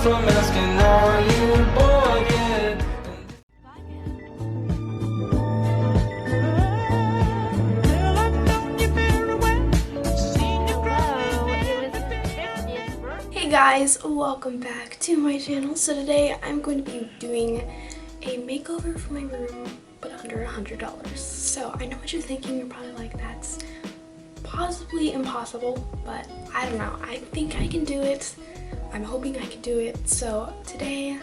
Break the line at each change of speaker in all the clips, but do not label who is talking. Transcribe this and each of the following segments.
from asking how you boy get.
Hey guys, welcome back to my channel. So today I'm going to be doing a makeover for my room, but under $100. So I know what you're thinking. You're probably like, that's possibly impossible, but I don't know. I think I can do it. I'm hoping I can do it. So today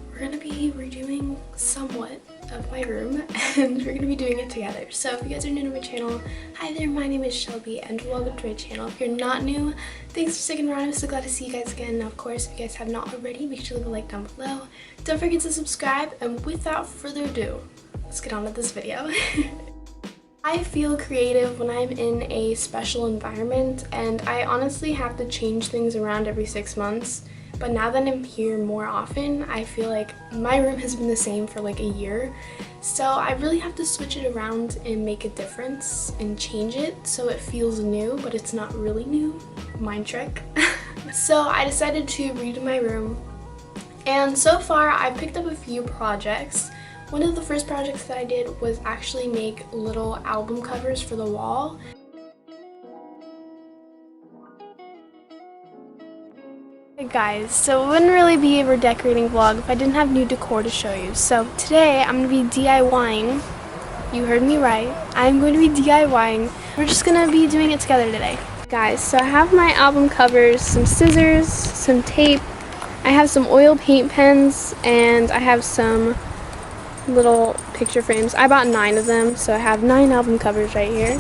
we're gonna be redoing somewhat of my room and we're gonna be doing it together. So if you guys are new to my channel, hi there, my name is Shelby and welcome to my channel. If you're not new, thanks for sticking around. I'm so glad to see you guys again. Now, of course, if you guys have not already, make sure to leave a like down below. Don't forget to subscribe, and without further ado, let's get on with this video. I feel creative when I'm in a special environment, and I honestly have to change things around every 6 months. But now that I'm here more often, I feel like my room has been the same for like a year. So I really have to switch it around and make a difference and change it so it feels new, but it's not really new. Mind trick. So I decided to redo my room. And so far I picked up a few projects. One of the first projects that I did was actually make little album covers for the wall. Hey guys, so it wouldn't really be a redecorating vlog if I didn't have new decor to show you. So today I'm going to be DIYing. You heard me right. I'm going to be DIYing. We're just going to be doing it together today. Guys, so I have my album covers, some scissors, some tape, I have some oil paint pens, and I have some little picture frames. I bought 9 of them, so I have 9 album covers right here.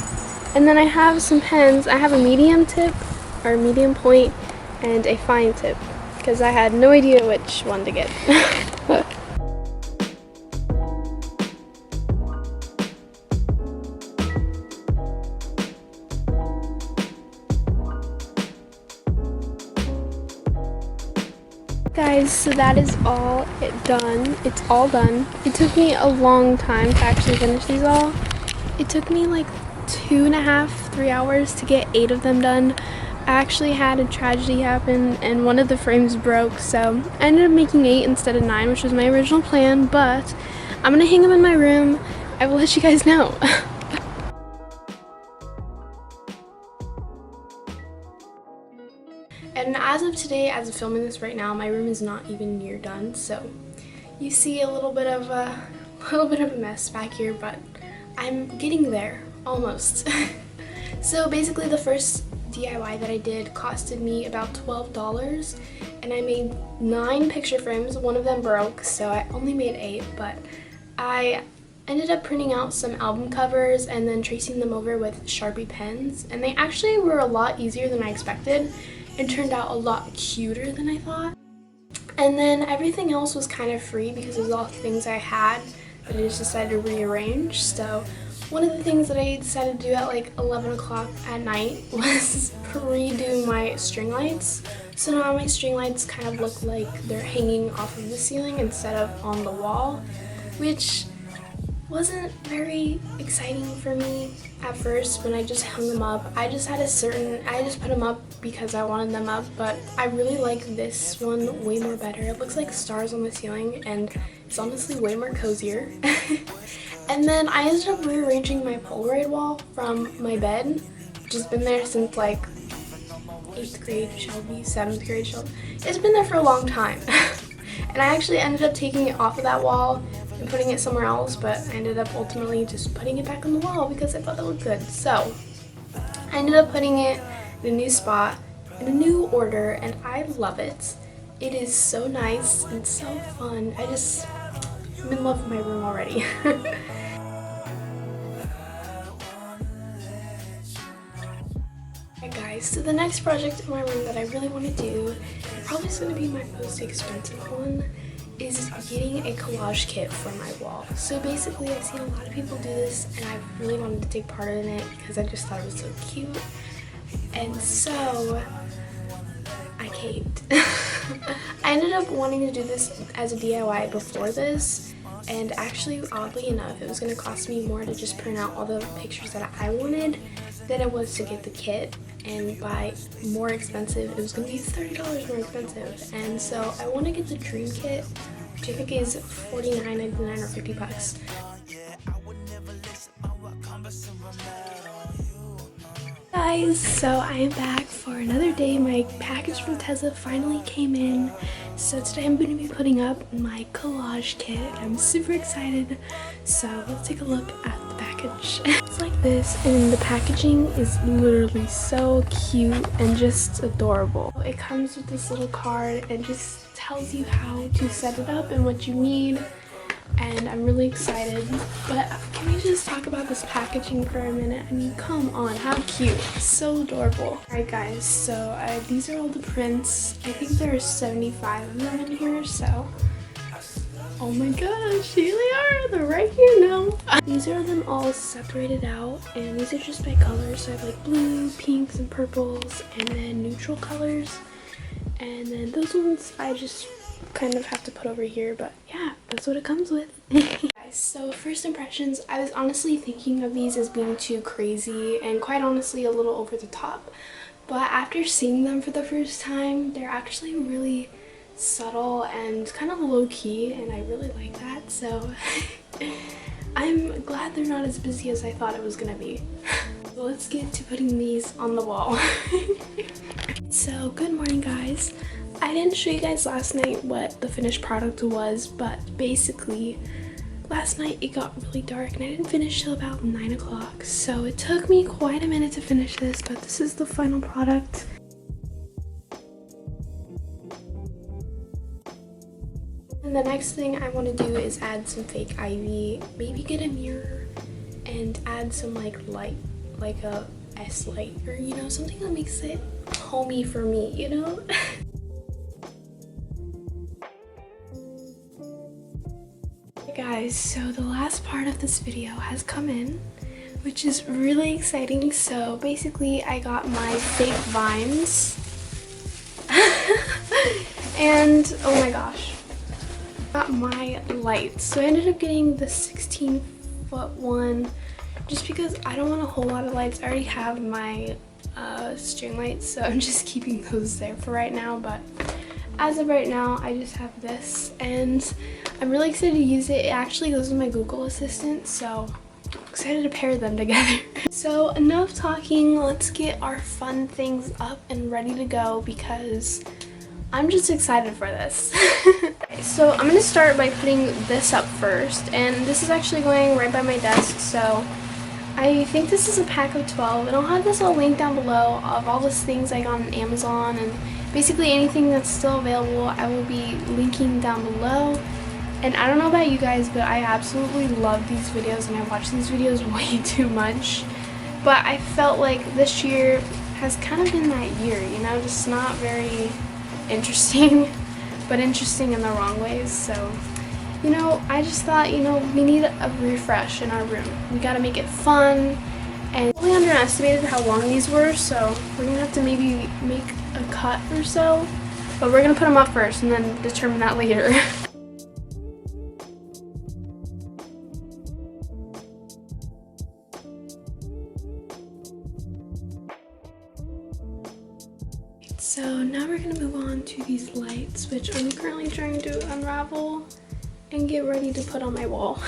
And then I have some pens. I have a medium tip, or medium point, and a fine tip, because I had no idea which one to get. Guys, so that is all done. It's all done. It took me a long time to actually finish these all. It took me like 2.5, 3 hours to get 8 of them done. I actually had a tragedy happen and one of the frames broke, so I ended up making 8 instead of 9, which was my original plan, but I'm gonna hang them in my room. I will let you guys know. And as of today, as of filming this right now, my room is not even near done, so you see a little bit of a mess back here, but I'm getting there, almost. So basically the first DIY that I did costed me about $12, and I made 9 picture frames. One of them broke, so I only made 8, but I ended up printing out some album covers and then tracing them over with Sharpie pens, and they actually were a lot easier than I expected. It turned out a lot cuter than I thought. And then everything else was kind of free because it was all things I had that I just decided to rearrange. So one of the things that I decided to do at like 11 o'clock at night was redo my string lights. So now my string lights kind of look like they're hanging off of the ceiling instead of on the wall, which wasn't very exciting for me at first when I just hung them up. I just put them up because I wanted them up, but I really like this one way more better. It looks like stars on the ceiling and it's honestly way more cozier. And then I ended up rearranging my Polaroid wall from my bed, which has been there since like 8th grade Shelby, 7th grade Shelby. It's been there for a long time. And I actually ended up taking it off of that wall and putting it somewhere else, but I ended up ultimately just putting it back on the wall because I thought that looked good. So I ended up putting it in a new spot, in a new order, and I love it. It is so nice and so fun. I'm in love with my room already. Alright guys, so the next project in my room that I really want to do, and probably is going to be my most expensive one, is getting a collage kit for my wall. So basically I've seen a lot of people do this and I really wanted to take part in it because I just thought it was so cute. And so I caved. I ended up wanting to do this as a DIY before this, and actually oddly enough it was going to cost me more to just print out all the pictures that I wanted than it was to get the kit and buy more expensive. It was going to be $30 more expensive, and so I want to get the dream kit, which I think is $49.99 or 50 bucks. Guys, so I am back for another day. My package from Tezza finally came in, so today I'm going to be putting up my collage kit. I'm super excited, so let's take a look at the package. It's like this, and the packaging is literally so cute and just adorable. It comes with this little card and just tells you how to set it up and what you need. And I'm really excited, but can we just talk about this packaging for a minute? I mean, come on, how cute. It's so adorable. Alright guys, so these are all the prints. I think there are 75 of them in here, so oh my gosh, here they are. They're right here now. These are them all separated out, and these are just by colors. So I have like blue, pinks, and purples, and then neutral colors. And then those ones I just kind of have to put over here, but yeah, that's what it comes with. Guys, so first impressions, I was honestly thinking of these as being too crazy and quite honestly a little over the top, but after seeing them for the first time, they're actually really subtle and kind of low-key, and I really like that, so I'm glad they're not as busy as I thought it was gonna be. So let's get to putting these on the wall. So good morning guys. I didn't show you guys last night what the finished product was, but basically last night it got really dark and I didn't finish till about 9 o'clock, so it took me quite a minute to finish this, but this is the final product. And the next thing I want to do is add some fake ivy, maybe get a mirror and add some like light, like a S light, or you know, something that makes it homey for me, you know. Guys, so the last part of this video has come in, which is really exciting. So basically I got my fake vines and oh my gosh, got my lights. So I ended up getting the 16-foot one just because I don't want a whole lot of lights. I already have my string lights, so I'm just keeping those there for right now, but as of right now, I just have this, and I'm really excited to use it. It actually goes with my Google Assistant, so I'm excited to pair them together. So enough talking, let's get our fun things up and ready to go because I'm just excited for this. Okay, so I'm gonna start by putting this up first, and this is actually going right by my desk, so I think this is a pack of 12, and I'll have this all linked down below of all these things I got on Amazon, and basically anything that's still available I will be linking down below. And I don't know about you guys, but I absolutely love these videos and I watch these videos way too much. But I felt like this year has kind of been that year, you know, just not very interesting, but interesting in the wrong ways. So, you know, I just thought, you know, we need a refresh in our room. We gotta make it fun. And I really underestimated how long these were, so we're gonna have to maybe make a cut or so, but we're gonna put them up first and then determine that later. So now we're gonna move on to these lights, which I'm currently trying to unravel and get ready to put on my wall.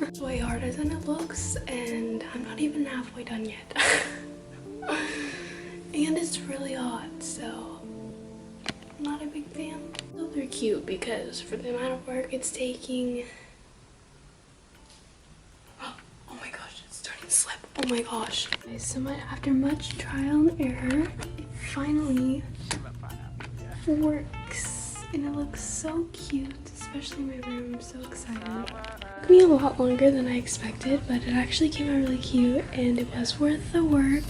It's way harder than it looks, and I'm not even halfway done yet. And it's really hot, so I'm not a big fan. Still, they're cute because for the amount of work it's taking. Oh my gosh, it's starting to slip. Oh my gosh. Okay, so after much trial and error, it finally works, and it looks so cute, especially in my room. I'm so excited. It took me a lot longer than I expected, but it actually came out really cute and it was worth the work.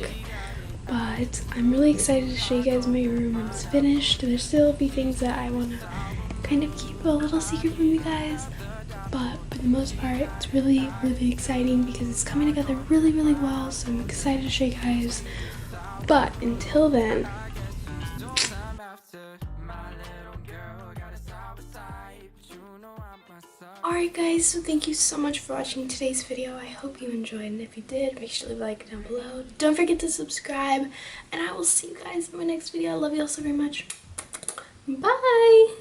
But I'm really excited to show you guys my room when it's finished. There's still a few things that I want to kind of keep a little secret from you guys, but for the most part it's really exciting because it's coming together really well, so I'm excited to show you guys. But until then, Alright guys, so thank you so much for watching today's video. I hope you enjoyed, and if you did, make sure to leave a like down below. Don't forget to subscribe, and I will see you guys in my next video. I love you all so very much. Bye!